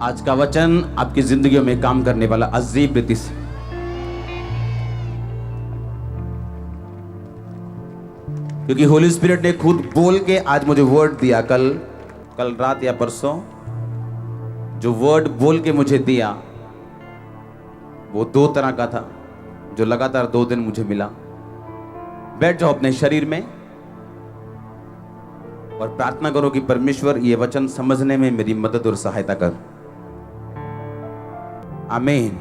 आज का वचन आपकी जिंदगी में काम करने वाला अजीब रीति से। क्योंकि होली स्पिरिट ने खुद बोल के आज मुझे वर्ड दिया। कल रात या परसों जो वर्ड बोल के मुझे दिया वो 2 तरह का था, जो लगातार 2 दिन मुझे मिला। बैठ जाओ अपने शरीर में और प्रार्थना करो कि परमेश्वर ये वचन समझने में मेरी मदद और सहायता कर। आमीन।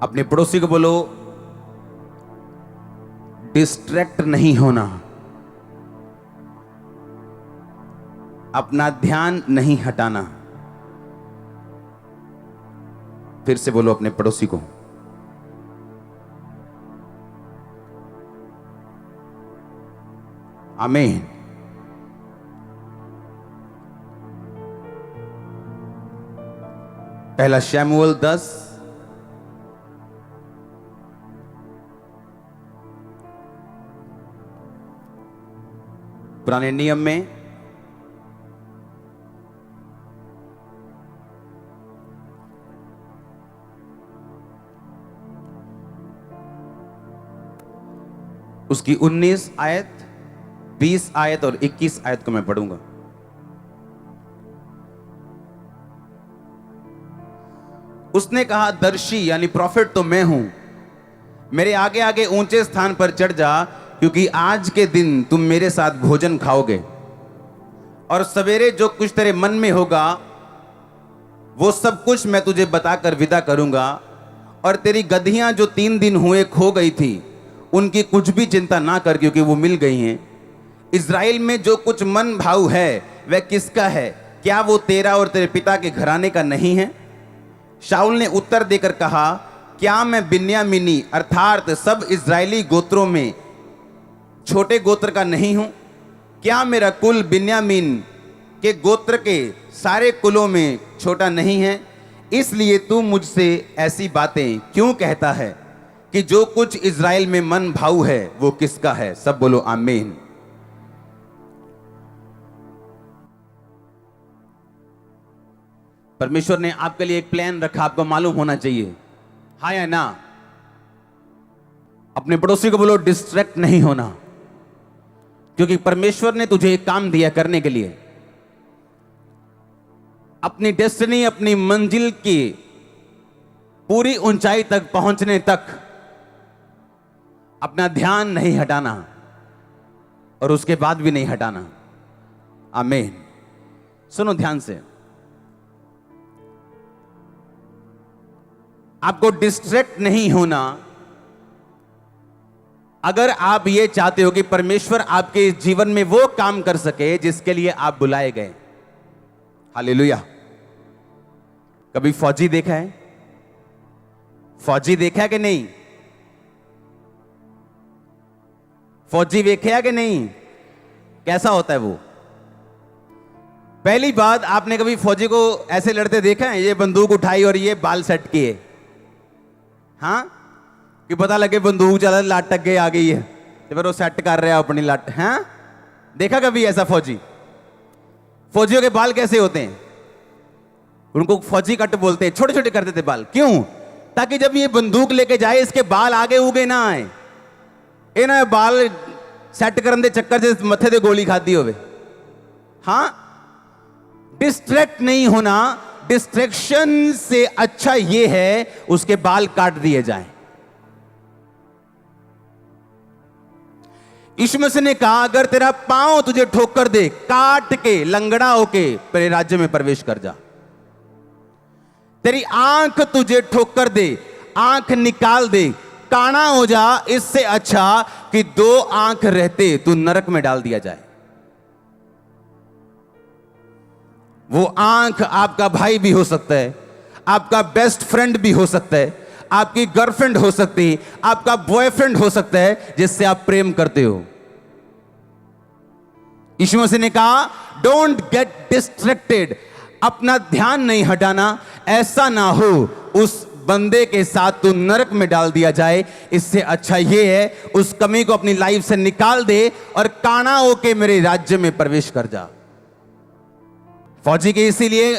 अपने पड़ोसी को बोलो, डिस्ट्रैक्ट नहीं होना, अपना ध्यान नहीं हटाना। फिर से बोलो अपने पड़ोसी को, आमीन। पहला शमूएल 10 पुराने नियम में उसकी 19 आयत, 20 आयत और 21 आयत को मैं पढ़ूंगा। उसने कहा, दर्शी यानी प्रॉफिट तो मैं हूं, मेरे आगे आगे ऊंचे स्थान पर चढ़ जा, क्योंकि आज के दिन तुम मेरे साथ भोजन खाओगे और सवेरे जो कुछ तेरे मन में होगा वो सब कुछ मैं तुझे बताकर विदा करूंगा। और तेरी गधियां जो 3 दिन हुए खो गई थी, उनकी कुछ भी चिंता ना कर, क्योंकि वो मिल गई हैं। इज़राइल में जो कुछ मन भाव है वह किसका है? क्या वो तेरा और तेरे पिता के घराने का नहीं है? शाऊल ने उत्तर देकर कहा, क्या मैं बिन्यामीनी अर्थात सब इज़राइली गोत्रों में छोटे गोत्र का नहीं हूं? क्या मेरा कुल बिन्यामीन के गोत्र के सारे कुलों में छोटा नहीं है? इसलिए तू मुझसे ऐसी बातें क्यों कहता है कि जो कुछ इज़राइल में मन भाव है वो किसका है? सब बोलो आमीन। परमेश्वर ने आपके लिए एक प्लान रखा, आपको मालूम होना चाहिए, हाँ या ना? अपने पड़ोसी को बोलो, डिस्ट्रैक्ट नहीं होना, क्योंकि परमेश्वर ने तुझे एक काम दिया करने के लिए। अपनी डेस्टिनी, अपनी मंजिल की पूरी ऊंचाई तक पहुंचने तक अपना ध्यान नहीं हटाना और उसके बाद भी नहीं हटाना। आमीन। सुनो ध्यान से, आपको डिस्ट्रैक्ट नहीं होना अगर आप ये चाहते हो कि परमेश्वर आपके जीवन में वो काम कर सके जिसके लिए आप बुलाए गए। हालेलुया। कभी फौजी देखा है? फौजी देखा है कि नहीं? फौजी देखे है कि नहीं? कैसा होता है वो? पहली बात, आपने कभी फौजी को ऐसे लड़ते देखा है? ये बंदूक उठाई और ये बाल सेट किए, हाँ, कि पता लगे बंदूक चला, लाट टक गई आ गई है, तो फिर वो सेट कर रहा है अपनी लाट। हाँ, देखा कभी ऐसा फौजी? फौजियों के बाल कैसे होते हैं? उनको फौजी कट बोलते हैं। छोटे छोटे कर देते बाल, क्यों? ताकि जब ये बंदूक लेके जाए इसके बाल आगे उगे ना आए, ये ना बाल सेट करने दे चक्कर से मथे दे गोली खाती होवे। हाँ, डिस्ट्रैक्ट नहीं होना। डिस्ट्रैक्शन से अच्छा यह है उसके बाल काट दिए जाएं। यीशु मसीह ने कहा, अगर तेरा पांव तुझे ठोकर दे, काट के लंगड़ा होके तेरे राज्य में प्रवेश कर जा। तेरी आंख तुझे ठोकर दे, आंख निकाल दे, काना हो जा, इससे अच्छा कि 2 आंख रहते तू नरक में डाल दिया जाए। वो आंख आपका भाई भी हो सकता है, आपका बेस्ट फ्रेंड भी हो सकता है, आपकी गर्लफ्रेंड हो सकती है, आपका बॉयफ्रेंड हो सकता है जिससे आप प्रेम करते हो। यीशु मसीह ने कहा, डोंट गेट डिस्ट्रैक्टेड, अपना ध्यान नहीं हटाना, ऐसा ना हो उस बंदे के साथ तू नरक में डाल दिया जाए। इससे अच्छा यह है उस कमी को अपनी लाइफ से निकाल दे और काना होके मेरे राज्य में प्रवेश कर जा। फौजी के इसीलिए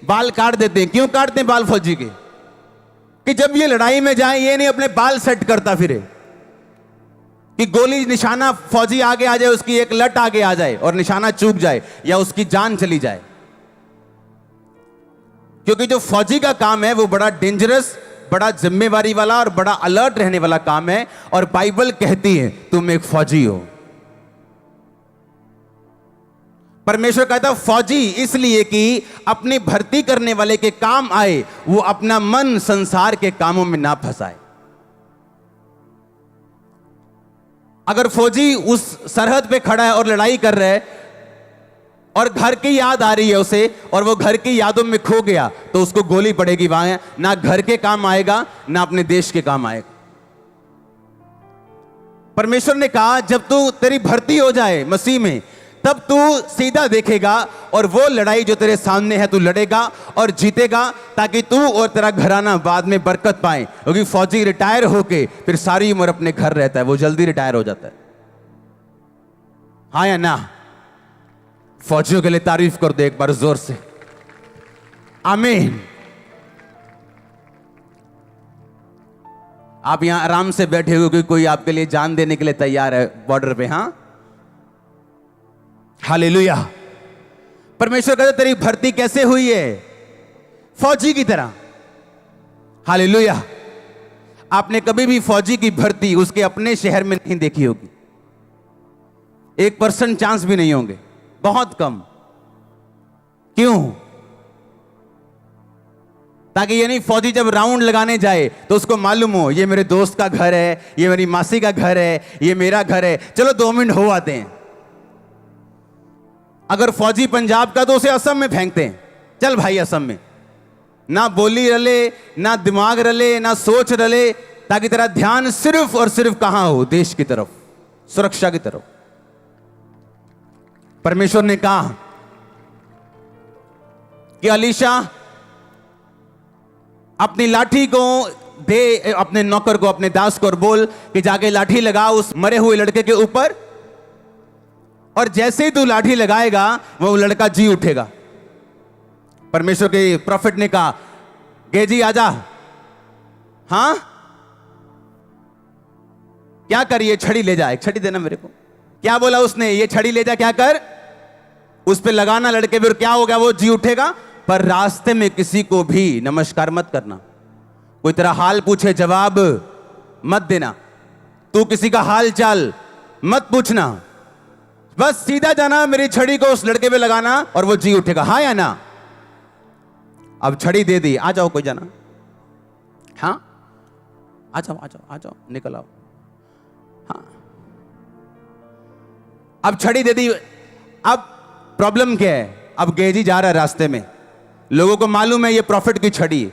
बाल काट देते हैं। क्यों काटते हैं बाल फौजी के? कि जब ये लड़ाई में जाए ये नहीं अपने बाल सेट करता फिरे, कि गोली निशाना फौजी आगे आ जाए, उसकी एक लट आगे आ जाए और निशाना चूक जाए या उसकी जान चली जाए। क्योंकि जो फौजी का काम है वो बड़ा डेंजरस, बड़ा जिम्मेवारी वाला और बड़ा अलर्ट रहने वाला काम है। और बाइबल कहती है तुम एक फौजी हो। परमेश्वर कहता है फौजी इसलिए कि अपनी भर्ती करने वाले के काम आए, वो अपना मन संसार के कामों में ना फंसाए। अगर फौजी उस सरहद पे खड़ा है और लड़ाई कर रहा है और घर की याद आ रही है उसे और वो घर की यादों में खो गया, तो उसको गोली पड़ेगी, वहां ना घर के काम आएगा ना अपने देश के काम आएगा। परमेश्वर ने कहा जब तू तेरी भर्ती हो जाए मसीह में, तब तू सीधा देखेगा और वो लड़ाई जो तेरे सामने है तू लड़ेगा और जीतेगा, ताकि तू और तेरा घराना बाद में बरकत पाए। क्योंकि फौजी रिटायर होके फिर सारी उम्र अपने घर रहता है, वो जल्दी रिटायर हो जाता है। हाँ या ना? फौजियों के लिए तारीफ कर दो एक बार जोर से, आमीन। आप यहां आराम से बैठे हो कि कोई आपके लिए जान देने के लिए तैयार है बॉर्डर पे। हां, हालेलुया। परमेश्वर कहते तेरी भर्ती कैसे हुई है? फौजी की तरह। हालेलुया। आपने कभी भी फौजी की भर्ती उसके अपने शहर में नहीं देखी होगी, 1% चांस भी नहीं होंगे, बहुत कम। क्यों? ताकि यानी फौजी जब राउंड लगाने जाए तो उसको मालूम हो ये मेरे दोस्त का घर है, ये मेरी मासी का घर है, ये मेरा घर है, चलो 2 मिनट हो आते हैं। अगर फौजी पंजाब का तो उसे असम में फेंकते हैं, चल भाई असम में। ना बोली रले, ना दिमाग रले, ना सोच रले, ताकि तेरा ध्यान सिर्फ और सिर्फ कहां हो? देश की तरफ, सुरक्षा की तरफ। परमेश्वर ने कहा कि अलीशा अपनी लाठी को दे अपने नौकर को, अपने दास को, और बोल कि जाके लाठी लगा उस मरे हुए लड़के के ऊपर, और जैसे ही तू लाठी लगाएगा वो लड़का जी उठेगा। परमेश्वर के प्रॉफिट ने कहा गेजी आजा। हां, क्या कर? ये छड़ी ले जा, एक छड़ी देना मेरे को। क्या बोला उसने? ये छड़ी ले जा, क्या कर? उस पे लगाना लड़के पे, और क्या हो गया? वो जी उठेगा। पर रास्ते में किसी को भी नमस्कार मत करना, कोई तेरा हाल पूछे जवाब मत देना, तू किसी का हाल चाल मत पूछना, बस सीधा जाना, मेरी छड़ी को उस लड़के पे लगाना और वो जी उठेगा। हाँ या ना? अब छड़ी दे दी, आ जाओ कोई जाना। हाँ, आ जाओ आ जाओ आ जाओ, निकल आओ। हाँ, अब छड़ी दे दी। अब प्रॉब्लम क्या है? अब गेजी जा रहा है रास्ते में, लोगों को मालूम है ये प्रॉफिट की छड़ी है।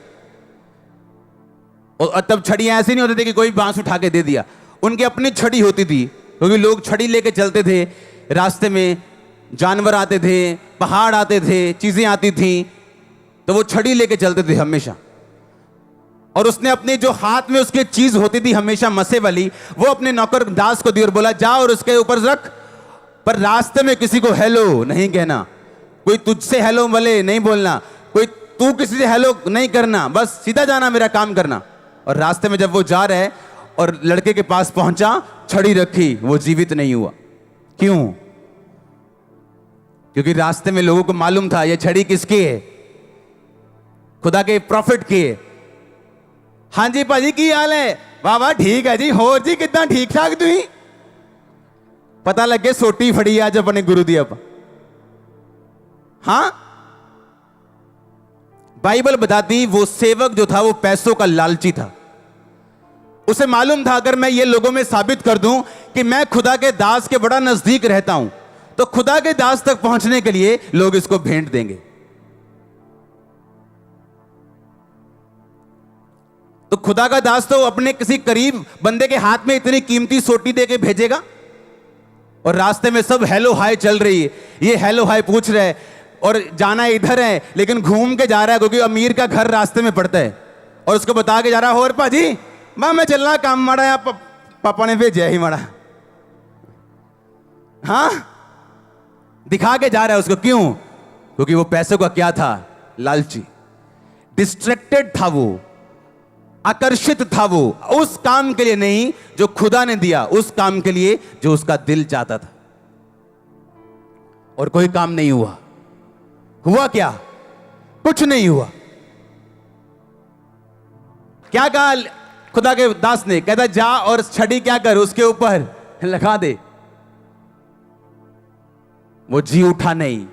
और तब छड़ियां ऐसी नहीं होती थी कि कोई बांस उठा के दे दिया, उनकी अपनी छड़ी होती थी, क्योंकि लोग छड़ी लेके चलते थे। रास्ते में जानवर आते थे, पहाड़ आते थे, चीजें आती थी, तो वो छड़ी लेके चलते थे हमेशा। और उसने अपने जो हाथ में उसकी चीज होती थी हमेशा मसे वाली, वो अपने नौकर दास को दी और बोला जा और उसके ऊपर रख, पर रास्ते में किसी को हेलो नहीं कहना, कोई तुझसे हेलो वाले नहीं बोलना, कोई तू किसी से हेलो नहीं करना, बस सीधा जाना, मेरा काम करना। और रास्ते में जब वो जा रहा है और लड़के के पास पहुंचा, छड़ी रखी, वो जीवित नहीं हुआ। क्यों? क्योंकि रास्ते में लोगों को मालूम था ये छड़ी किसकी है? खुदा के प्रॉफिट की है। हाँ जी भाजी की हाल है? वाह वाह ठीक है जी, होर जी कितना ठीक ठाक तुम? पता लगे सोटी फड़ी आज अपने गुरु दी। अब हां, बाइबल बताती वो सेवक जो था वो पैसों का लालची था। उसे मालूम था अगर मैं ये लोगों में साबित कर दूं कि मैं खुदा के दास के बड़ा नजदीक रहता हूं, तो खुदा के दास तक पहुंचने के लिए लोग इसको भेंट देंगे। तो खुदा का दास तो अपने किसी करीब बंदे के हाथ में इतनी कीमती सोटी देके भेजेगा? और रास्ते में सब हेलो हाय चल रही है, ये हेलो हाय पूछ रहे हैं और जाना इधर है, लेकिन घूम के जा रहा है क्योंकि अमीर का घर रास्ते में पड़ता है, और उसको बता के जा रहा है और पाजी मैं चलना काम माड़ा या पापा ने भेजा ही माड़ा। हाँ, दिखा के जा रहा है उसको। क्यों? क्योंकि वो पैसों का क्या था? लालची। डिस्ट्रैक्टेड था वो, आकर्षित था वो उस काम के लिए नहीं जो खुदा ने दिया, उस काम के लिए जो उसका दिल चाहता था। और कोई काम नहीं हुआ। हुआ क्या? कुछ नहीं हुआ। क्या कहा खुदा के दास ने? कहता जा और छड़ी क्या कर, उसके ऊपर लगा दे। वो जी उठा नहीं।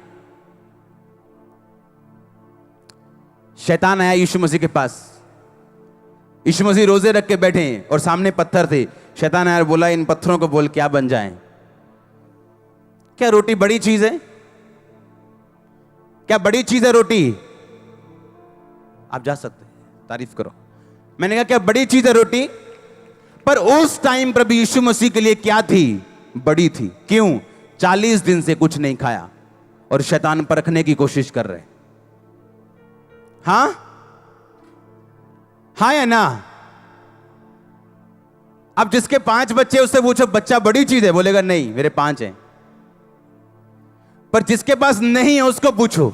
शैतान आया यीशु मसीह के पास। यीशु मसीह रोजे रख के बैठे हैं और सामने पत्थर थे। शैतान आया और बोला इन पत्थरों को बोल क्या बन जाएं। क्या रोटी बड़ी चीज है? क्या बड़ी चीज है रोटी? आप जा सकते हैं, तारीफ करो। मैंने कहा क्या बड़ी चीज है रोटी? पर उस टाइम प्रभु यीशु मसीह के लिए क्या थी? बड़ी थी। क्यों? 40 दिन से कुछ नहीं खाया और शैतान परखने की कोशिश कर रहे। हां हाँ या ना? अब जिसके 5 बच्चे उससे पूछो बच्चा बड़ी चीज है, बोलेगा नहीं मेरे 5 हैं। पर जिसके पास नहीं है उसको पूछो।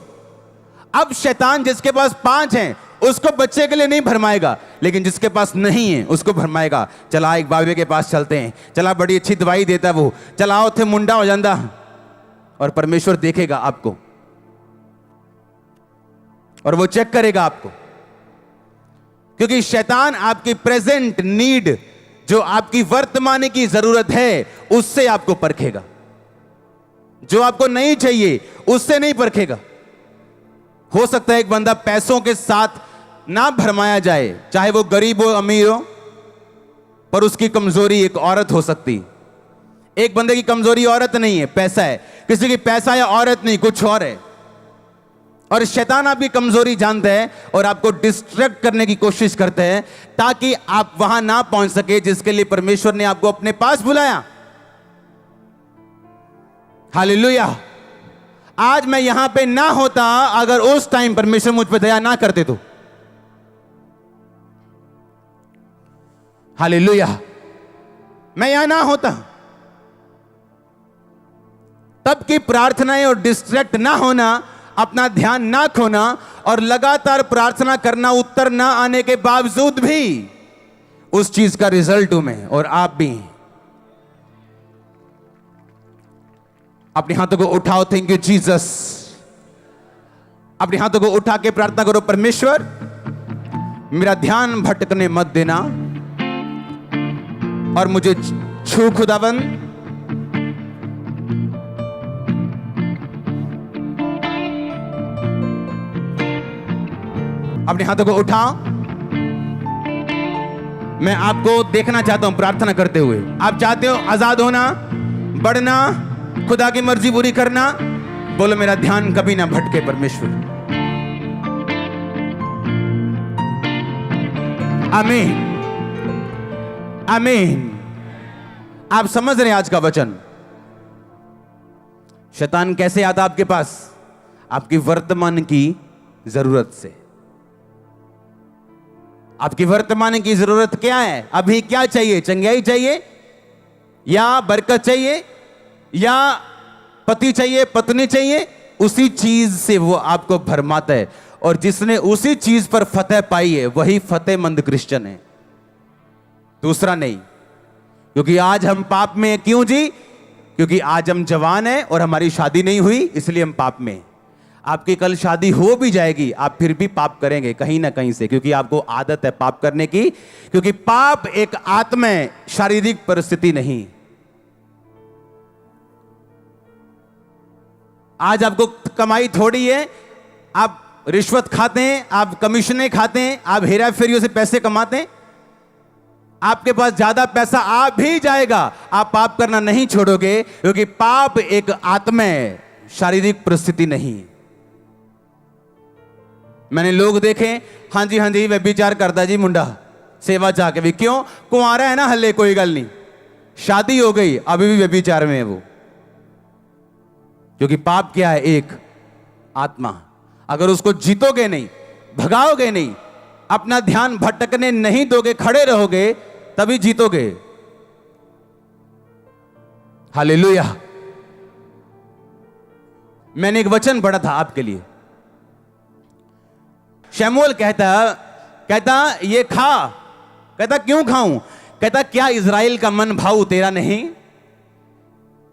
अब शैतान जिसके पास 5 हैं उसको बच्चे के लिए नहीं भरमाएगा, लेकिन जिसके पास नहीं है उसको भरमाएगा। चला एक बाबे के पास चलते हैं, चला बड़ी अच्छी दवाई देता वो, चलाओ थे मुंडा हो जाता। और परमेश्वर देखेगा आपको और वो चेक करेगा आपको, क्योंकि शैतान आपकी प्रेजेंट नीड, जो आपकी वर्तमान की जरूरत है, उससे आपको परखेगा। जो आपको नहीं चाहिए उससे नहीं परखेगा। हो सकता है एक बंदा पैसों के साथ ना भरमाया जाए, चाहे वो गरीब हो अमीर हो, पर उसकी कमजोरी एक औरत हो सकती। एक बंदे की कमजोरी औरत नहीं है, पैसा है। किसी की पैसा या औरत नहीं, कुछ और है। और शैतान आपकी कमजोरी जानता है और आपको डिस्ट्रैक्ट करने की कोशिश करते हैं ताकि आप वहां ना पहुंच सके जिसके लिए परमेश्वर ने आपको अपने पास बुलाया। हालेलुया। आज मैं यहां पे ना होता अगर उस टाइम परमेश्वर मुझ पे दया ना करते तो। हालेलुया। मैं यहां ना होता। तब की प्रार्थनाएं और डिस्ट्रैक्ट ना होना, अपना ध्यान ना खोना और लगातार प्रार्थना करना, उत्तर ना आने के बावजूद भी उस चीज का रिजल्ट हूं मैं और आप भी। अपने हाथों को उठाओ, थैंक यू जीसस। अपने हाथों को उठा के प्रार्थना करो, परमेश्वर मेरा ध्यान भटकने मत देना और मुझे छू खुदाबंद। अपने हाथों को उठाओ। मैं आपको देखना चाहता हूं प्रार्थना करते हुए। आप चाहते हो आजाद होना, बढ़ना, खुदा की मर्जी पूरी करना? बोलो मेरा ध्यान कभी ना भटके परमेश्वर। आमीन, आमीन। आप समझ रहे हैं आज का वचन? शैतान कैसे आता आपके पास? आपकी वर्तमान की जरूरत से। आपकी वर्तमान की जरूरत क्या है? अभी क्या चाहिए? चंगाई चाहिए या बरकत चाहिए या पति चाहिए, पत्नी चाहिए? उसी चीज से वो आपको भरमाता है और जिसने उसी चीज पर फतेह पाई है वही फतेहमंद क्रिश्चियन है, दूसरा नहीं। क्योंकि आज हम पाप में हैं। क्यों जी? क्योंकि आज हम जवान हैं और हमारी शादी नहीं हुई, इसलिए हम पाप में हैं। आपकी कल शादी हो भी जाएगी, आप फिर भी पाप करेंगे कहीं ना कहीं से, क्योंकि आपको आदत है पाप करने की। क्योंकि पाप एक आत्मा है, शारीरिक परिस्थिति नहीं। आज आपको कमाई थोड़ी है, आप रिश्वत खाते हैं, आप कमीशनें खाते हैं, आप हेरा फेरियों से पैसे कमाते हैं। आपके पास ज्यादा पैसा आ भी जाएगा, आप पाप करना नहीं छोड़ोगे, क्योंकि पाप एक आत्मा है, शारीरिक परिस्थिति नहीं। मैंने लोग देखे, हाँ जी व्यभिचार करता जी मुंडा, सेवा चाह के भी। क्यों? कुंवारा है ना हल्ले, कोई गल नहीं, शादी हो गई अभी भी व्यभिचार में है वो। क्योंकि पाप क्या है? एक आत्मा। अगर उसको जीतोगे नहीं, भगाओगे नहीं, अपना ध्यान भटकने नहीं दोगे, खड़े रहोगे, तभी जीतोगे। हालेलुया। मैंने एक वचन पढ़ा था आपके लिए। शमूएल कहता ये खा। कहता क्यों खाऊं? कहता क्या इज़राइल का मन भाव तेरा नहीं?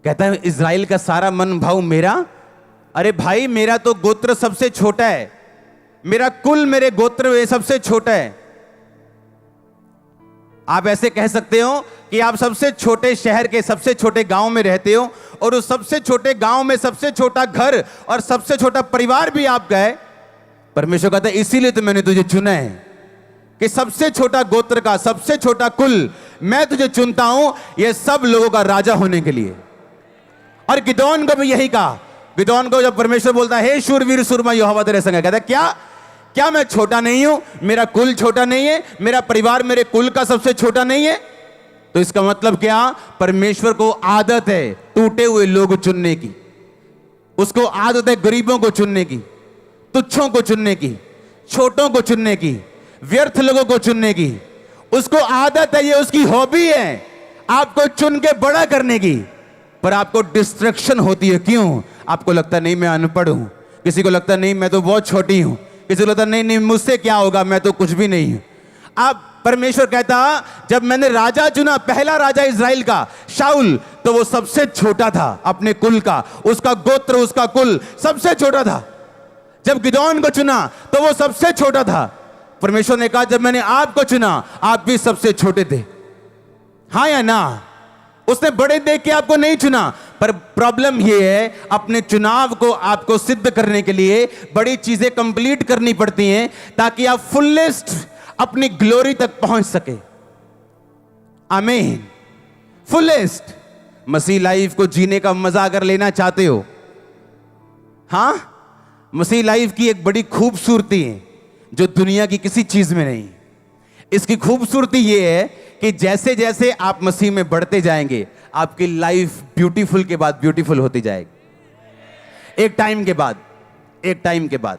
कहता है इज़राइल का सारा मन भाव मेरा। अरे भाई, मेरा तो गोत्र सबसे छोटा है, मेरा कुल मेरे गोत्र में सबसे छोटा है। आप ऐसे कह सकते हो कि आप सबसे छोटे शहर के सबसे छोटे गांव में रहते हो, और उस सबसे छोटे गांव में सबसे छोटा घर और सबसे छोटा परिवार भी आपका है। परमेश्वर कहता है इसीलिए तो मैंने तुझे चुना है कि सबसे छोटा गोत्र का सबसे छोटा कुल मैं तुझे चुनता हूं, ये सब लोगों का राजा होने के लिए। और गिदोन को भी यही कहा। गिदोन को जब परमेश्वर बोलता है हे शूरवीर सूरमा यहोवा तेरे संग है, कहता है क्या मैं छोटा नहीं हूं? मेरा कुल छोटा नहीं है? मेरा परिवार मेरे कुल का सबसे छोटा नहीं है? तो इसका मतलब क्या? परमेश्वर को आदत है टूटे हुए लोग चुनने की, उसको आदत है गरीबों को चुनने की, तुच्छों को चुनने की, छोटों को चुनने की, व्यर्थ लोगों को चुनने की। उसको आदत है, ये उसकी हॉबी है आपको चुन के बड़ा करने की। पर आपको डिस्ट्रैक्शन होती है। क्यों? आपको लगता नहीं मैं अनपढ़ हूं, किसी को लगता नहीं मैं तो बहुत छोटी हूं, किसी को लगता नहीं मुझसे क्या होगा, मैं तो कुछ भी नहीं हूं। आप परमेश्वर कहता जब मैंने राजा चुना, पहला राजा इज़राइल का शाऊल, तो वो सबसे छोटा था अपने कुल का, उसका गोत्र उसका कुल सबसे छोटा था। जब गिदोन को चुना तो वो सबसे छोटा था। परमेश्वर ने कहा जब मैंने आपको चुना आप भी सबसे छोटे थे। हाँ या ना? उसने बड़े देख के आपको नहीं चुना। पर प्रॉब्लम यह है अपने चुनाव को आपको सिद्ध करने के लिए बड़ी चीजें कंप्लीट करनी पड़ती हैं ताकि आप फुलेस्ट अपनी ग्लोरी तक पहुंच सके। आमीन। फुलेस्ट मसीह लाइफ को जीने का मजा अगर लेना चाहते हो, हां, मसीह लाइफ की एक बड़ी खूबसूरती है जो दुनिया की किसी चीज में नहीं। इसकी खूबसूरती यह है कि जैसे जैसे आप मसीह में बढ़ते जाएंगे आपकी लाइफ ब्यूटीफुल के बाद ब्यूटीफुल होती जाएगी। एक टाइम के बाद एक टाइम के बाद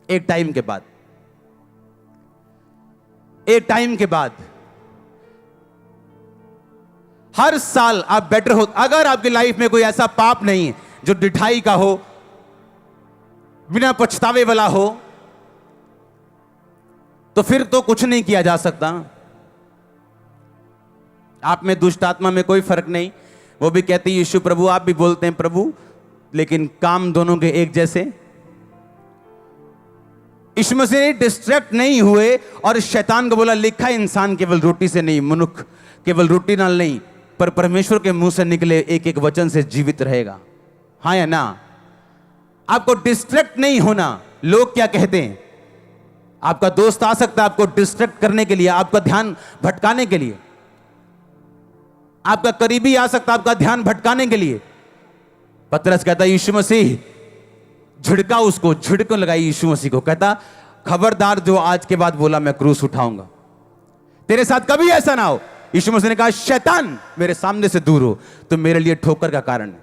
एक टाइम के बाद एक टाइम के बाद हर साल आप बेटर हो। अगर आपकी लाइफ में कोई ऐसा पाप नहीं है जो डिठाई का हो, बिना पछतावे वाला हो, तो फिर तो कुछ नहीं किया जा सकता। आप में दुष्ट आत्मा में कोई फर्क नहीं। वो भी कहती है यीशु प्रभु, आप भी बोलते हैं प्रभु, लेकिन काम दोनों के एक जैसे। यीशु मसीह डिस्ट्रैक्ट नहीं हुए और शैतान को बोला लिखा है इंसान केवल रोटी से नहीं, मनुष्य केवल रोटी नाल नहीं, पर परमेश्वर के मुंह से निकले एक एक वचन से जीवित रहेगा। हाँ या ना? आपको डिस्ट्रैक्ट नहीं होना। लोग क्या कहते हैं? आपका दोस्त आ सकता है आपको डिस्ट्रैक्ट करने के लिए, आपका ध्यान भटकाने के लिए। आपका करीबी आ सकता है आपका ध्यान भटकाने के लिए। पतरस कहता यीशु मसीह, झिड़का उसको, झिड़कों लगाई यीशु मसीह को, कहता खबरदार जो आज के बाद बोला मैं क्रूस उठाऊंगा, तेरे साथ कभी ऐसा ना हो। यीशु मसीह ने कहा शैतान मेरे सामने से दूर हो, तो मेरे लिए ठोकर का कारण है,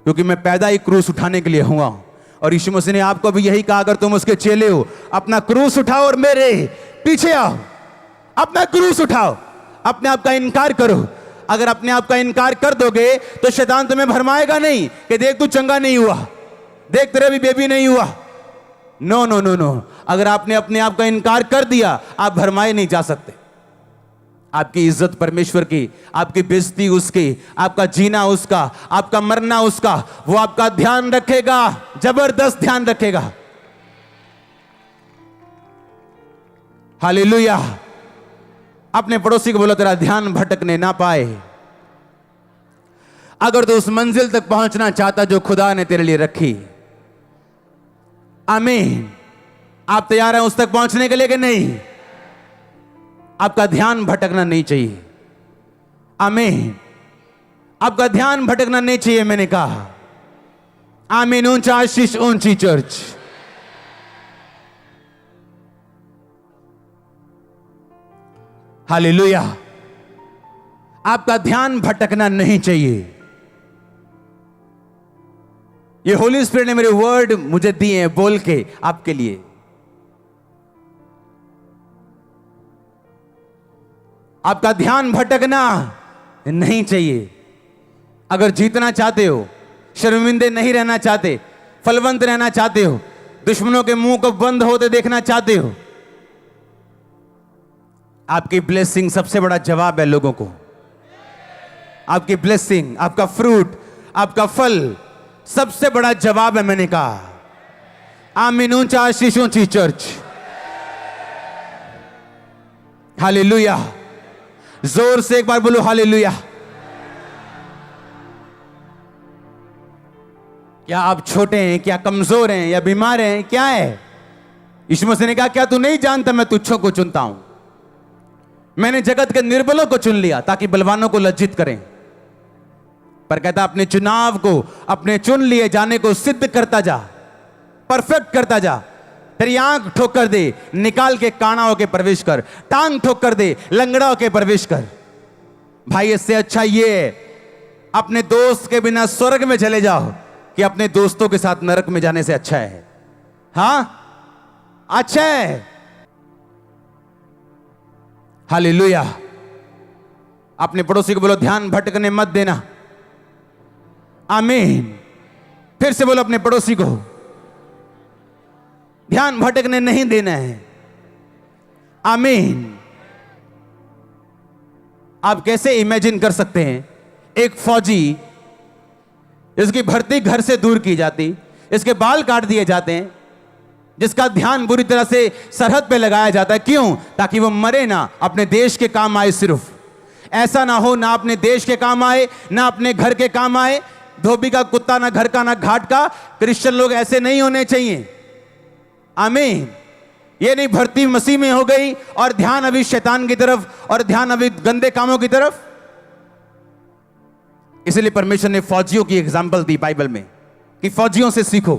क्योंकि मैं पैदा ही क्रूस उठाने के लिए हुआ हूं। और यीशु मसीह ने आपको भी यही कहा, अगर तुम उसके चेले हो अपना क्रूस उठाओ और मेरे पीछे आओ। अपना क्रूस उठाओ, अपने आप का इनकार करो। अगर अपने आप का इनकार कर दोगे तो शैतान तुम्हें भरमाएगा नहीं कि देख तू चंगा नहीं हुआ, देख तेरा भी बेबी नहीं हुआ। नो नो नो नो, अगर आपने अपने आप का इनकार कर दिया आप भरमाए नहीं जा सकते। आपकी इज्जत परमेश्वर की, आपकी बेइज्जती उसकी, आपका जीना उसका, आपका मरना उसका। वो आपका ध्यान रखेगा, जबरदस्त ध्यान रखेगा। हालेलुया। अपने पड़ोसी को बोलो तेरा ध्यान भटकने ना पाए। अगर तो उस मंजिल तक पहुंचना चाहता जो खुदा ने तेरे लिए रखी। आमीन। आप तैयार हैं उस तक पहुंचने के लिए कि नहीं? आपका ध्यान भटकना नहीं चाहिए। आमीन। आपका ध्यान भटकना नहीं चाहिए, मैंने कहा। आमीन। ऊंचा आशीष, ऊंची चर्च। हालेलुया। आपका ध्यान भटकना नहीं चाहिए। ये होली स्पिरिट ने मेरे वर्ड मुझे दिए हैं बोल के आपके लिए। आपका ध्यान भटकना नहीं चाहिए। अगर जीतना चाहते हो, शर्मिंदे नहीं रहना चाहते, फलवंत रहना चाहते हो, दुश्मनों के मुंह को बंद होते देखना चाहते हो, आपकी ब्लेसिंग सबसे बड़ा जवाब है लोगों को। आपकी ब्लेसिंग, आपका फ्रूट, आपका फल सबसे बड़ा जवाब है। मैंने कहा आमीन। ऊंचा आशीष, ऊंची चर्च। हालेलुया। जोर से एक बार बोलो हालेलुया। क्या आप छोटे हैं, क्या कमजोर हैं, या बीमार हैं, क्या है? यीशु मसीह ने कहा क्या तू नहीं जानता मैं तुच्छों को चुनता हूं? मैंने जगत के निर्बलों को चुन लिया ताकि बलवानों को लज्जित करें। पर कहता अपने चुनाव को, अपने चुन लिए जाने को सिद्ध करता जा, परफेक्ट करता जा। तेरी आंख ठोक कर दे, निकाल के काना होके प्रवेश कर। टांग ठोक कर दे, लंगड़ा होके प्रवेश कर। भाई इससे अच्छा ये है अपने दोस्त के बिना स्वर्ग में चले जाओ कि अपने दोस्तों के साथ नरक में जाने से अच्छा है। हां, अच्छा है। हालेलुया। अपने पड़ोसी को बोलो ध्यान भटकने मत देना। आमीन। फिर से बोलो अपने पड़ोसी को ध्यान भटकने नहीं देना है। आमीन। आप कैसे इमेजिन कर सकते हैं एक फौजी, इसकी भर्ती घर से दूर की जाती, इसके बाल काट दिए जाते हैं, जिसका ध्यान बुरी तरह से सरहद पे लगाया जाता है। क्यों? ताकि वो मरे ना, अपने देश के काम आए। सिर्फ ऐसा ना हो ना अपने देश के काम आए ना अपने घर के काम आए। धोबी का कुत्ता ना घर का ना घाट का। क्रिश्चियन लोग ऐसे नहीं होने चाहिए। आमीन। ये नहीं भर्ती मसीह में हो गई और ध्यान अभी शैतान की तरफ और ध्यान अभी गंदे कामों की तरफ। इसलिए परमेश्वर ने फौजियों की एग्जाम्पल दी बाइबल में कि फौजियों से सीखो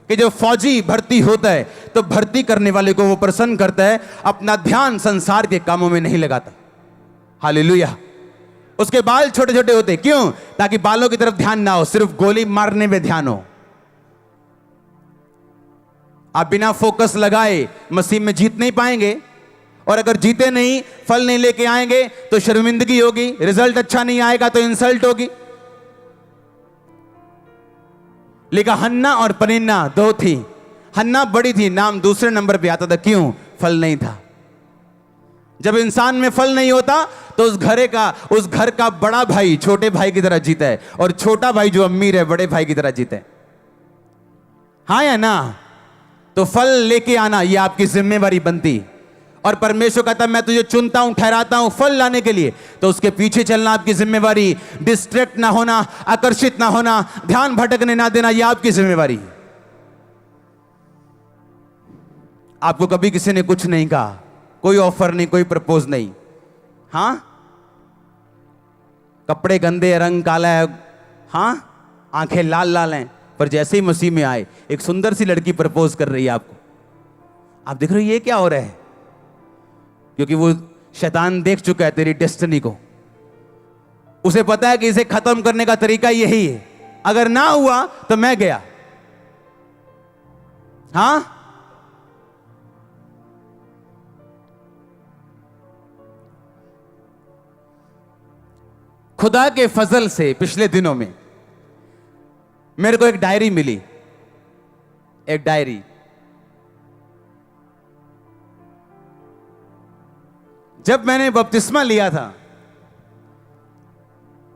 कि जो फौजी भर्ती होता है तो भर्ती करने वाले को वो प्रसन्न करता है, अपना ध्यान संसार के कामों में नहीं लगाता। हालेलुया। उसके बाल छोटे छोटे होते, क्यों? ताकि बालों की तरफ ध्यान ना हो, सिर्फ गोली मारने में ध्यान हो। आप बिना फोकस लगाए मसीह में जीत नहीं पाएंगे, और अगर जीते नहीं, फल नहीं लेके आएंगे तो शर्मिंदगी होगी, रिजल्ट अच्छा नहीं आएगा तो इंसल्ट होगी। लिखा हन्ना और पनिन्ना दो थी। हन्ना बड़ी थी, नाम दूसरे नंबर पे आता था। क्यों? फल नहीं था। जब इंसान में फल नहीं होता तो उस घर का बड़ा भाई छोटे भाई की तरह जीता है, और छोटा भाई जो अमीर है बड़े भाई की तरह जीता है। हाँ या ना? तो फल लेके आना ये आपकी जिम्मेवारी बनती। और परमेश्वर कहता मैं तुझे चुनता हूं, ठहराता हूं फल लाने के लिए, तो उसके पीछे चलना आपकी जिम्मेवारी। डिस्ट्रैक्ट ना होना, आकर्षित ना होना, ध्यान भटकने ना देना, यह आपकी जिम्मेवारी। आपको कभी किसी ने कुछ नहीं कहा, कोई ऑफर नहीं, कोई प्रपोज नहीं। हां, कपड़े गंदे, रंग काला है, हां, आंखें लाल लाल हैं, पर जैसे ही मसीह में आए एक सुंदर सी लड़की प्रपोज कर रही है आपको। आप देख रहे हो ये क्या हो रहा है? क्योंकि वो शैतान देख चुका है तेरी डेस्टिनी को। उसे पता है कि इसे खत्म करने का तरीका यही है, अगर ना हुआ तो मैं गया। हां, खुदा के फजल से पिछले दिनों में मेरे को एक डायरी मिली। एक डायरी, जब मैंने बपतिस्मा लिया था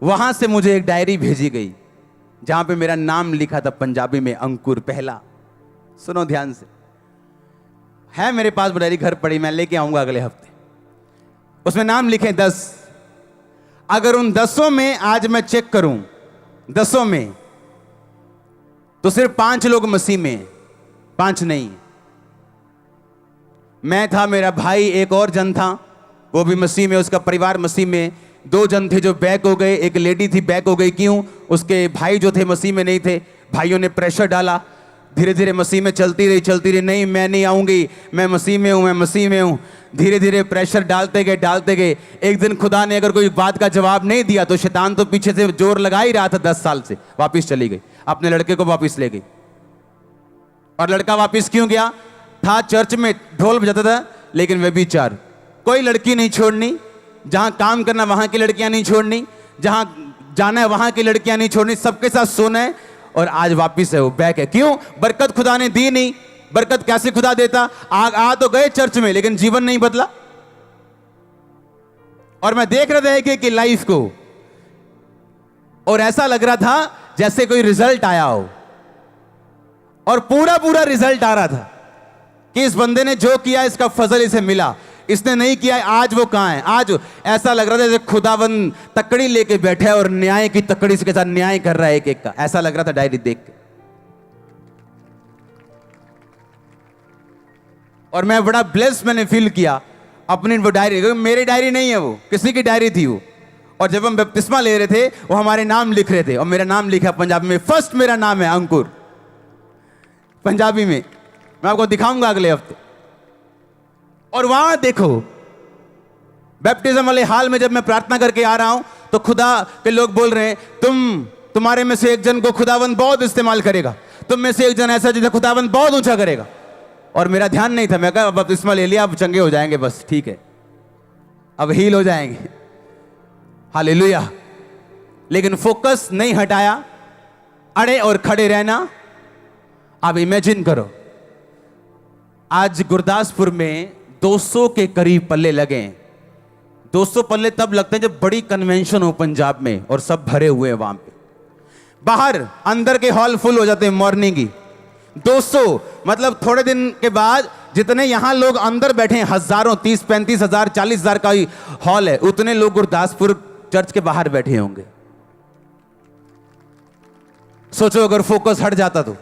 वहां से मुझे एक डायरी भेजी गई जहां पे मेरा नाम लिखा था पंजाबी में, अंकुर पहला। सुनो ध्यान से, है मेरे पास वो डायरी, घर पड़ी, मैं लेके आऊंगा अगले हफ्ते। उसमें नाम लिखे 10। अगर उन 10 में आज मैं चेक करूं, 10 में तो सिर्फ 5 लोग मसीह में, 5 नहीं। मैं था, मेरा भाई, एक और जन था, वो भी मसीह में, उसका परिवार मसीह में। 2 जन थे जो बैक हो गए, एक लेडी थी बैक हो गई। क्यों? उसके भाई जो थे मसीह में नहीं थे। भाइयों ने प्रेशर डाला, धीरे धीरे मसीह में चलती रही। नहीं, मैं नहीं आऊंगी, मैं मसीह में हूं, मैं मसीह में हूं। धीरे धीरे प्रेशर डालते गए। एक दिन खुदा ने अगर कोई बात का जवाब नहीं दिया तो शैतान तो पीछे से जोर लगा ही रहा था 10 साल से। वापिस चली गई, अपने लड़के को वापिस ले गई। और लड़का वापिस क्यों गया? था चर्च में, ढोल बजाता था, लेकिन वे भी 4। कोई लड़की नहीं छोड़नी, जहां काम करना वहां की लड़कियां नहीं छोड़नी, जहां जाना है वहां की लड़कियां नहीं छोड़नी, सबके साथ सोना है। और आज वापिस है, वो बैक है। क्यों? बरकत खुदा ने दी नहीं। बरकत कैसे खुदा देता? आ तो गए चर्च में, लेकिन जीवन नहीं बदला। और मैं देख रहा था कि लाइफ को, और ऐसा लग रहा था जैसे कोई रिजल्ट आया हो, और पूरा पूरा रिजल्ट आ रहा था कि इस बंदे ने जो किया इसका फजल इसे मिला, इसने नहीं किया आज वो कहां है। आज ऐसा लग रहा था जैसे खुदावन तकड़ी लेके बैठा है और न्याय की तकड़ी के साथ न्याय कर रहा है एक एक का। ऐसा लग रहा था डायरी देख के। और मैं बड़ा ब्लेस मैंने फील किया अपनी वो डायरी, मेरी डायरी नहीं है, वो किसी की डायरी थी वो। और जब हम बपतिस्मा ले रहे थे वो हमारे नाम लिख रहे थे, और मेरा नाम लिखा पंजाबी में। फर्स्ट मेरा नाम है अंकुर, पंजाबी में। मैं आपको दिखाऊंगा अगले हफ्ते। और वहां देखो, बैप्टिज्म वाले हाल में जब मैं प्रार्थना करके आ रहा हूं तो खुदा के लोग बोल रहे हैं, तुम्हारे में से एक जन को खुदावंद बहुत इस्तेमाल करेगा, तुम में से एक जन ऐसा जिसे खुदावंद बहुत ऊंचा करेगा। और मेरा ध्यान नहीं था, मैं कहा बपतिस्मा ले लिया, अब चंगे हो जाएंगे, बस ठीक है, अब हील हो जाएंगे, हालेलुया। लेकिन फोकस नहीं हटाया, अड़े और खड़े रहना। आप इमेजिन करो, आज गुरदासपुर में 200 के करीब पल्ले लगे हैं। 200 पल्ले तब लगते हैं जब बड़ी कन्वेंशन हो पंजाब में और सब भरे हुए हैं वहां पे। बाहर अंदर के हॉल फुल हो जाते हैं मॉर्निंग की। 200 मतलब थोड़े दिन के बाद जितने यहां लोग अंदर बैठे हैं, हजारों, 30-35 हजार, 40 हजार का ही हॉल है, उतने लोग गुरदासपुर चर्च के बाहर बैठे होंगे। सोचो अगर फोकस हट जाता तो,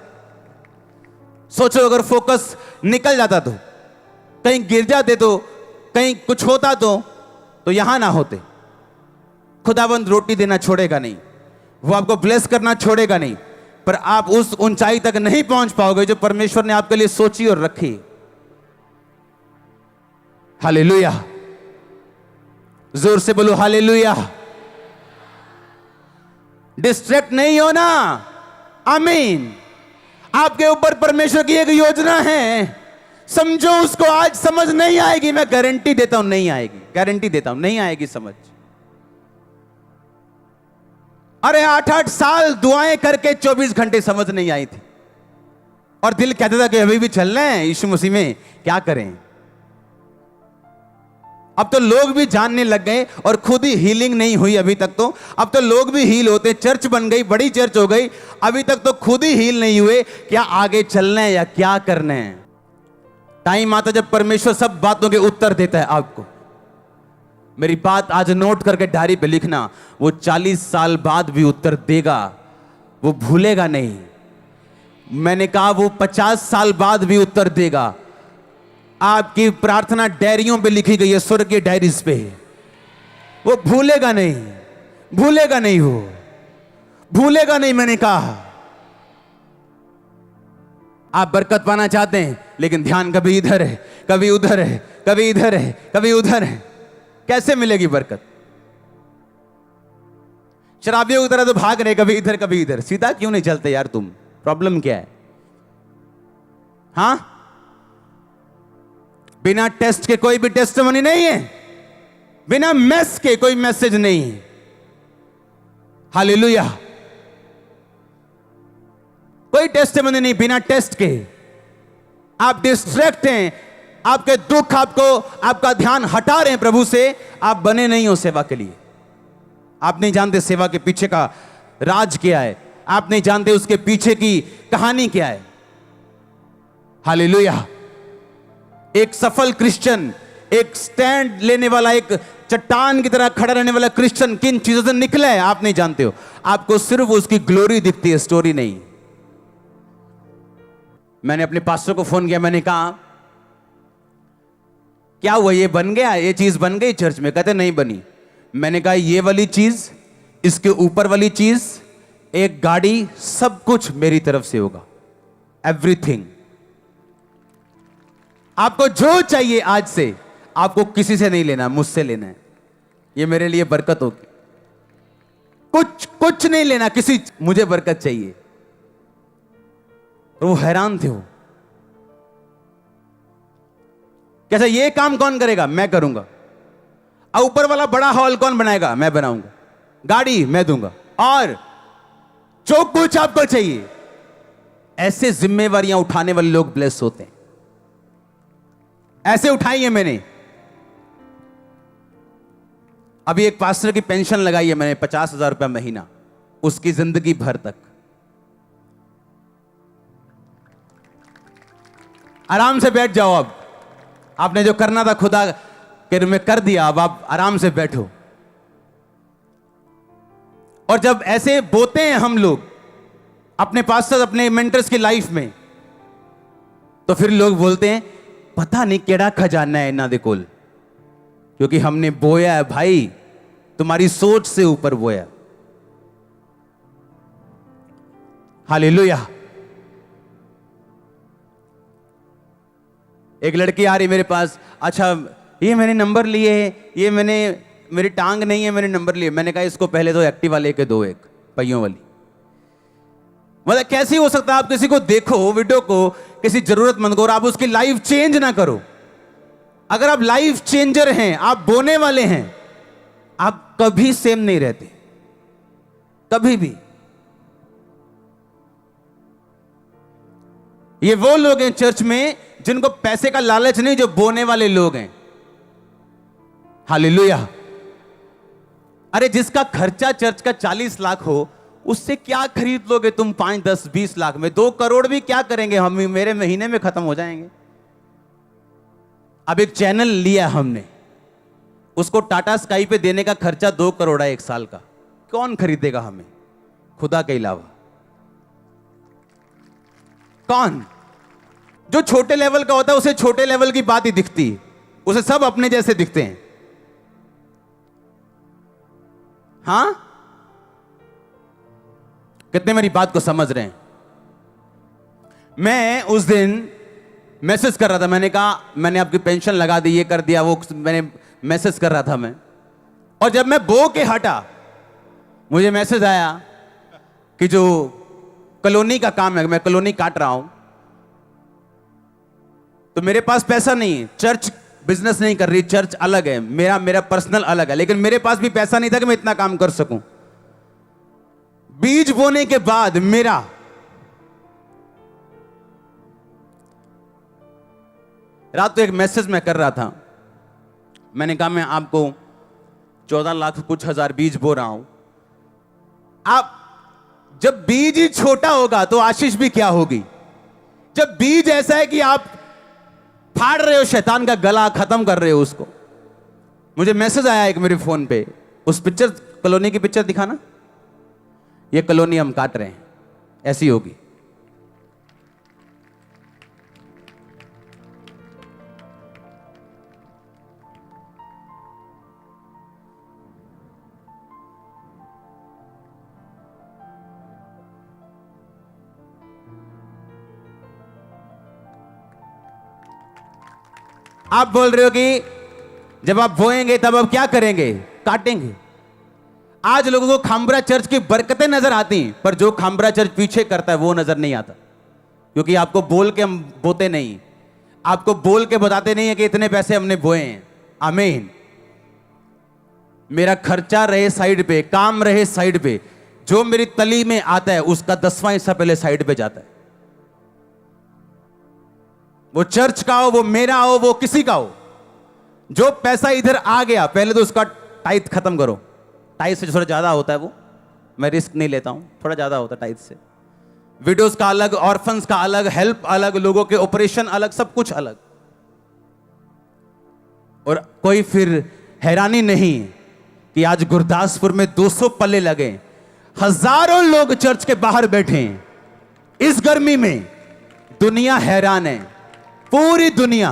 सोचो अगर फोकस निकल जाता तो, कहीं गिर जाते तो, कहीं कुछ होता तो यहां ना होते। खुदावंद रोटी देना छोड़ेगा नहीं, वो आपको ब्लेस करना छोड़ेगा नहीं, पर आप उस ऊंचाई तक नहीं पहुंच पाओगे जो परमेश्वर ने आपके लिए सोची और रखी। हालेलुया, जोर से बोलो हालेलुया। डिस्ट्रैक्ट नहीं होना, आमीन। आपके ऊपर परमेश्वर की एक योजना है, समझो उसको। आज समझ नहीं आएगी, मैं गारंटी देता हूं नहीं आएगी, गारंटी देता हूं नहीं आएगी समझ। अरे 8-8 साल दुआएं करके 24 घंटे समझ नहीं आई थी, और दिल कहता था कि अभी भी चल रहे हैं यीशु मसीह में, क्या करें। अब तो लोग भी जानने लग गए, और खुद ही हीलिंग नहीं हुई अभी तक तो। अब तो लोग भी हील होते, चर्च बन गई, बड़ी चर्च हो गई, अभी तक तो खुद ही हील नहीं हुए। क्या आगे चलना है या क्या करना है? टाइम आता जब परमेश्वर सब बातों के उत्तर देता है आपको। मेरी बात आज नोट करके डायरी पे लिखना, वो 40 साल बाद भी उत्तर देगा, वो भूलेगा नहीं। मैंने कहा वो 50 साल बाद भी उत्तर देगा। आपकी प्रार्थना डायरियों पे लिखी गई है, स्वर्गीय डायरीज पे, वो भूलेगा नहीं, भूलेगा नहीं, वो भूलेगा नहीं। मैंने कहा आप बरकत पाना चाहते हैं, लेकिन ध्यान कभी इधर है, कभी उधर है, कभी इधर है, कभी उधर है, कैसे मिलेगी बरकत? शराबियों की तरह तो भाग रहे, कभी इधर कभी इधर। सीधा क्यों नहीं चलते यार तुम? प्रॉब्लम क्या है? हां, बिना टेस्ट के कोई भी टेस्टिमनी नहीं है, बिना मैस के कोई मैसेज नहीं है। हालेलुया, कोई टेस्टिमनी नहीं बिना टेस्ट के। आप डिस्ट्रैक्ट हैं, आपके दुख आपको, आपका ध्यान हटा रहे हैं प्रभु से। आप बने नहीं हो सेवा के लिए। आप नहीं जानते सेवा के पीछे का राज क्या है, आप नहीं जानते उसके पीछे की कहानी क्या है। हालेलुया। एक सफल क्रिश्चियन, एक स्टैंड लेने वाला, एक चट्टान की तरह खड़ा रहने वाला क्रिश्चियन किन चीजों से निकला है आप नहीं जानते हो। आपको सिर्फ उसकी ग्लोरी दिखती है, स्टोरी नहीं। मैंने अपने पास्टर को फोन किया, मैंने कहा क्या हुआ, ये बन गया, ये चीज बन गई चर्च में? कहते नहीं बनी। मैंने कहा ये वाली चीज, इसके ऊपर वाली चीज, एक गाड़ी, सब कुछ मेरी तरफ से होगा, एवरीथिंग। आपको जो चाहिए आज से, आपको किसी से नहीं लेना, मुझसे लेना है। ये मेरे लिए बरकत होगी। कुछ नहीं लेना किसी, मुझे बरकत चाहिए। और वो हैरान थे, वो कैसा, ये काम कौन करेगा? मैं करूंगा। ऊपर वाला बड़ा हॉल कौन बनाएगा? मैं बनाऊंगा। गाड़ी मैं दूंगा। और जो कुछ आपको चाहिए। ऐसे जिम्मेवारियां उठाने वाले लोग ब्लेस होते हैं। ऐसे उठाई है मैंने। अभी एक पास्टर की पेंशन लगाई है मैंने, 50,000 रुपया महीना, उसकी जिंदगी भर तक। आराम से बैठ जाओ। अब आपने जो करना था खुदा के में कर दिया, अब आप आराम से बैठो। और जब ऐसे बोते हैं हम लोग अपने पास्टर, अपने मेंटर्स की लाइफ में, तो फिर लोग बोलते हैं पता नहीं केड़ा खजाना है इन्हां दे कोल, क्योंकि हमने बोया है भाई, तुम्हारी सोच से ऊपर बोया। हालेलुया। एक लड़की आ रही मेरे पास, अच्छा ये मैंने नंबर लिए, ये मेरी टांग नहीं है, मैंने नंबर लिए। मैंने कहा इसको पहले तो एक्टिवा लेके दो, एक पहियों वाली। मतलब कैसे हो सकता है आप किसी को देखो, वीडियो को, किसी जरूरतमंद को, और आप उसकी लाइफ चेंज ना करो। अगर आप लाइफ चेंजर हैं, आप बोने वाले हैं, आप कभी सेम नहीं रहते, कभी भी। ये वो लोग हैं चर्च में जिनको पैसे का लालच नहीं, जो बोने वाले लोग हैं। हालेलुया। अरे जिसका खर्चा चर्च का 40 लाख हो, उससे क्या खरीद लोगे तुम 5, 10, 20 लाख में? 2 करोड़ भी क्या करेंगे हम, मेरे महीने में खत्म हो जाएंगे। अब एक चैनल लिया हमने, उसको टाटा स्काई पे देने का खर्चा 2 करोड़ है 1 साल का। कौन खरीदेगा हमें खुदा के अलावा? कौन? जो छोटे लेवल का होता है उसे छोटे लेवल की बात ही दिखती है, उसे सब अपने जैसे दिखते हैं। हां, कितने मेरी बात को समझ रहे हैं? मैं उस दिन मैसेज कर रहा था, मैंने कहा मैंने आपकी पेंशन लगा दी, ये कर दिया, वो मैंने मैसेज कर रहा था मैं। और जब मैं बो के हटा, मुझे मैसेज आया कि जो कॉलोनी का काम है, मैं कॉलोनी काट रहा हूं, तो मेरे पास पैसा नहीं है। चर्च बिजनेस नहीं कर रही, चर्च अलग है, मेरा पर्सनल अलग है, लेकिन मेरे पास भी पैसा नहीं था कि मैं इतना काम कर सकूं। बीज बोने के बाद मेरा रात को एक मैसेज मैं कर रहा था, मैंने कहा मैं आपको 14 लाख कुछ हजार बीज बो रहा हूं। आप जब बीज ही छोटा होगा तो आशीष भी क्या होगी? जब बीज ऐसा है कि आप फाड़ रहे हो शैतान का गला, खत्म कर रहे हो उसको। मुझे मैसेज आया एक मेरे फोन पे, उस पिक्चर, कॉलोनी की पिक्चर दिखाना, ये कॉलोनी हम काट रहे हैं, ऐसी होगी। आप बोल रहे हो कि जब आप बोएंगे तब आप क्या करेंगे? काटेंगे। आज लोगों को खामबरा चर्च की बरकतें नजर आती हैं, पर जो खामबरा चर्च पीछे करता है वो नजर नहीं आता, क्योंकि आपको बोल के हम बोते नहीं, आपको बोल के बताते नहीं है कि इतने पैसे हमने बोए हैं। आमीन। मेरा खर्चा रहे साइड पे, काम रहे साइड पे, जो मेरी तली में आता है उसका 10वां हिस्सा पहले साइड पे जाता है। वो चर्च का हो, वो मेरा हो, वो किसी का हो, जो पैसा इधर आ गया पहले तो उसका टाइथ खत्म करो। टाइथ से थोड़ा ज्यादा होता है वो, मैं रिस्क नहीं लेता हूं, थोड़ा ज्यादा होता है टाइथ से। विडोज का अलग, ऑर्फन्स का अलग, हेल्प अलग, लोगों के ऑपरेशन अलग, सब कुछ अलग। और कोई फिर हैरानी नहीं कि आज गुरदासपुर में 200 पल्ले लगे, हजारों लोग चर्च के बाहर बैठे हैं इस गर्मी में। दुनिया हैरान है, पूरी दुनिया।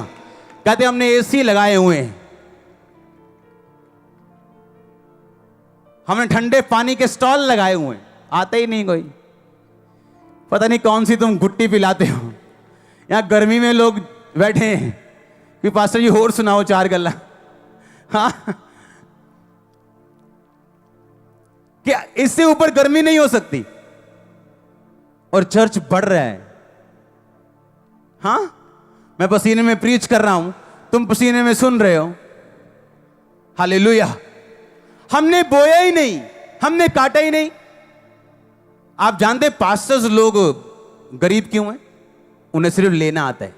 कहते हमने एसी लगाए हुए हैं, हमने ठंडे पानी के स्टॉल लगाए हुए हैं, आते ही नहीं कोई। पता नहीं कौन सी तुम गुट्टी पिलाते हो। यहां गर्मी में लोग बैठे हैं कि पास्टर जी होर सुनाओ 4 गल्ला। हाँ, क्या इससे ऊपर गर्मी नहीं हो सकती? और चर्च बढ़ रहा है। हाँ, मैं पसीने में प्रीच कर रहा हूं, तुम पसीने में सुन रहे हो। हालेलुया। हमने बोया ही नहीं, हमने काटा ही नहीं। आप जानते पास्टर्स लोग गरीब क्यों हैं? उन्हें सिर्फ लेना आता है।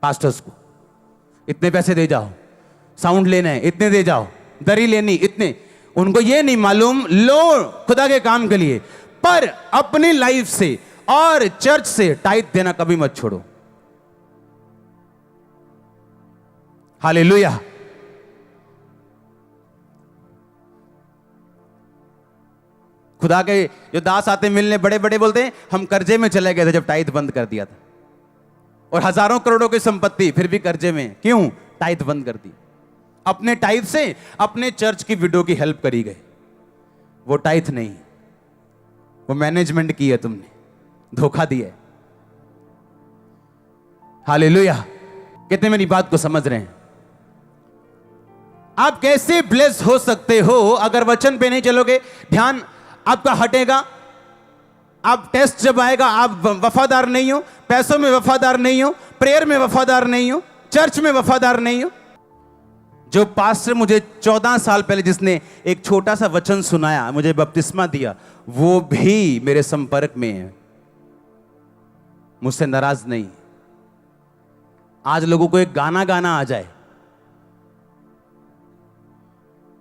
पास्टर्स को इतने पैसे दे जाओ, साउंड लेना है इतने दे जाओ, दरी लेनी इतने, उनको ये नहीं मालूम लो खुदा के काम के लिए, पर अपनी लाइफ से और चर्च से टाइट देना कभी मत छोड़ो। हालेलुया। खुदा के जो दास आते मिलने बड़े बड़े बोलते हैं हम कर्जे में चले गए थे जब टाइट बंद कर दिया था, और हजारों करोड़ों की संपत्ति फिर भी कर्जे में, क्यों? टाइट बंद कर दी। अपने टाइट से अपने चर्च की विडो की हेल्प करी गए। वो टाइट नहीं, वो मैनेजमेंट की है, तुमने धोखा दिया है। हालेलुया। कितने मेरी बात को समझ रहे हैं? आप कैसे ब्लेस हो सकते हो अगर वचन पे नहीं चलोगे? ध्यान आपका हटेगा। आप टेस्ट जब आएगा आप वफादार नहीं हो, पैसों में वफादार नहीं हो, प्रेयर में वफादार नहीं हो, चर्च में वफादार नहीं हो। जो पास्टर मुझे 14 साल पहले जिसने एक छोटा सा वचन सुनाया, मुझे बपतिस्मा दिया, वो भी मेरे संपर्क में है, मुझसे नाराज नहीं। आज लोगों को एक गाना गाना आ जाए,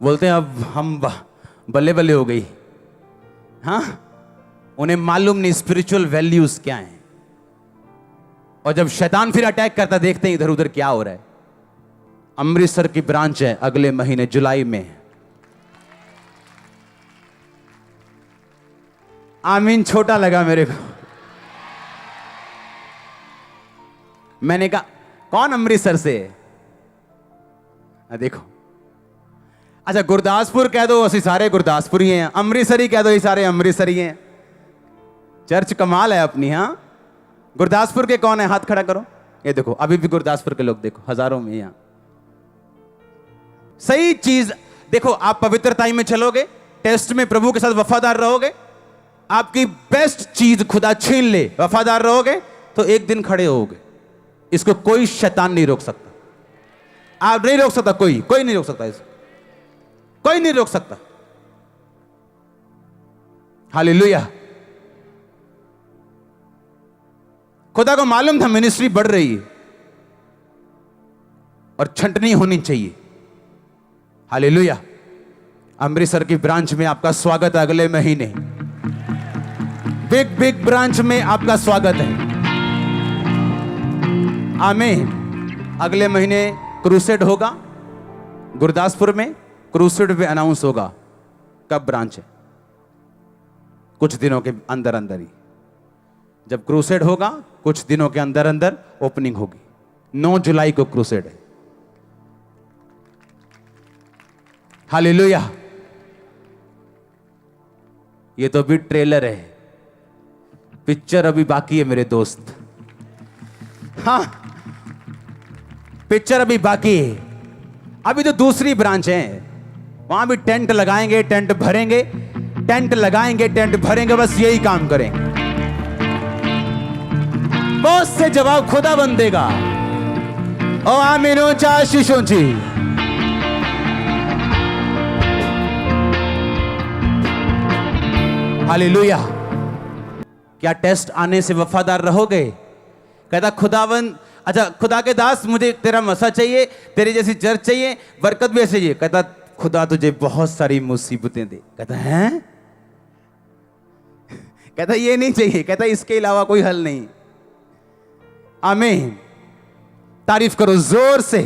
बोलते हैं अब हम बल्ले बल्ले हो गई। हाँ, उन्हें मालूम नहीं स्पिरिचुअल वैल्यूज क्या हैं। और जब शैतान फिर अटैक करता, देखते हैं इधर उधर क्या हो रहा है। अमृतसर की ब्रांच है अगले महीने जुलाई में। आमीन। छोटा लगा मेरे को। मैंने कहा कौन अमृतसर से है? देखो, अच्छा गुरदासपुर कह दो, असि सारे गुरदासपुरी हैं। अमृतसरी कह दो, ये सारे अमृतसरी हैं। चर्च कमाल है अपनी। हाँ, गुरदासपुर के कौन है? हाथ खड़ा करो। ये देखो, अभी भी गुरदासपुर के लोग देखो, हजारों में। यहां सही चीज देखो, आप पवित्रताई में चलोगे, टेस्ट में प्रभु के साथ वफादार रहोगे, आपकी बेस्ट चीज खुदा छीन ले, वफादार रहोगे तो एक दिन खड़े होगे। इसको कोई शैतान नहीं रोक सकता। आप नहीं रोक सकता, कोई नहीं रोक सकता इसको, कोई नहीं रोक सकता। हालेलुया। खुदा को मालूम था मिनिस्ट्री बढ़ रही है और छंटनी होनी चाहिए। हालेलुया। अमृतसर की ब्रांच में आपका स्वागत है अगले महीने। बिग ब्रांच में आपका स्वागत है। आमीन। अगले महीने क्रूसेड होगा गुरदासपुर में। क्रूसेड पे अनाउंस होगा कब ब्रांच है, कुछ दिनों के अंदर अंदर ही। जब क्रूसेड होगा कुछ दिनों के अंदर अंदर ओपनिंग होगी। 9 जुलाई को क्रूसेड है। हालेलुया। ये तो अभी ट्रेलर है, पिक्चर अभी बाकी है मेरे दोस्त। हाँ, पिक्चर अभी बाकी है। अभी तो दूसरी ब्रांच है, वहां भी टेंट लगाएंगे, टेंट भरेंगे, टेंट लगाएंगे, टेंट भरेंगे, बस यही काम करेंगे। बहुत से जवाब खुदा बन देगा। ओ आमीनो आशीषों जी। हालेलुया। क्या टेस्ट आने से वफादार रहोगे? कहता खुदावन, अच्छा खुदा के दास, मुझे तेरा मसा चाहिए, तेरी जैसी चर्च चाहिए, बरकत भी ऐसे चाहिए। कहता खुदा तुझे बहुत सारी मुसीबतें दे। कहता है, कहता ये नहीं चाहिए, कहता इसके अलावा कोई हल नहीं। आमीन। तारीफ करो जोर से।